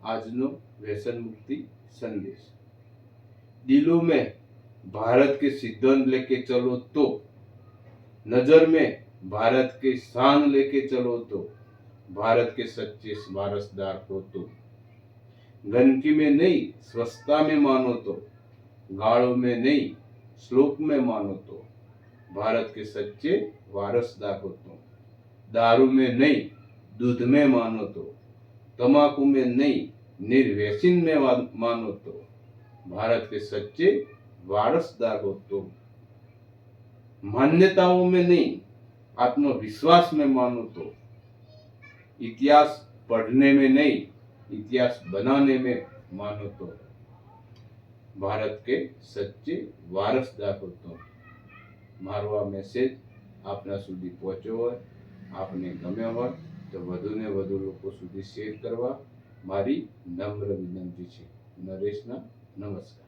આજનો व्यसन मुक्ति संदेश। दिलों में भारत के सिद्धांत लेके चलो तो, नजर में भारत के शान लेके चलो तो, भारत के सच्चे वारसदार हो तो, गंदगी में नहीं स्वच्छता में मानो तो, गाड़ों में नहीं श्लोक में मानो तो, भारत के सच्चे वारसदार हो तो, दारू में नहीं दूध में मानो तो, तंबाकू में नहीं निर्व्यसन में मानो तो, भारत के सच्चे वारसदार हो तो, मान्यताओं में नहीं आत्मविश्वास में मानो तो, इतिहास पढ़ने में नहीं इतिहास बनाने में मानो तो, भारत के सच्चे वारसदार हो तो। मारो आ मैसेज आपना सुधी पहोंच्यो होय, आपने गम्यो होय तो વધુ ને વધુ લોકો સુધી શેર કરવા મારી નમ્ર વિનંતી છે। નરેશના નમસ્કાર।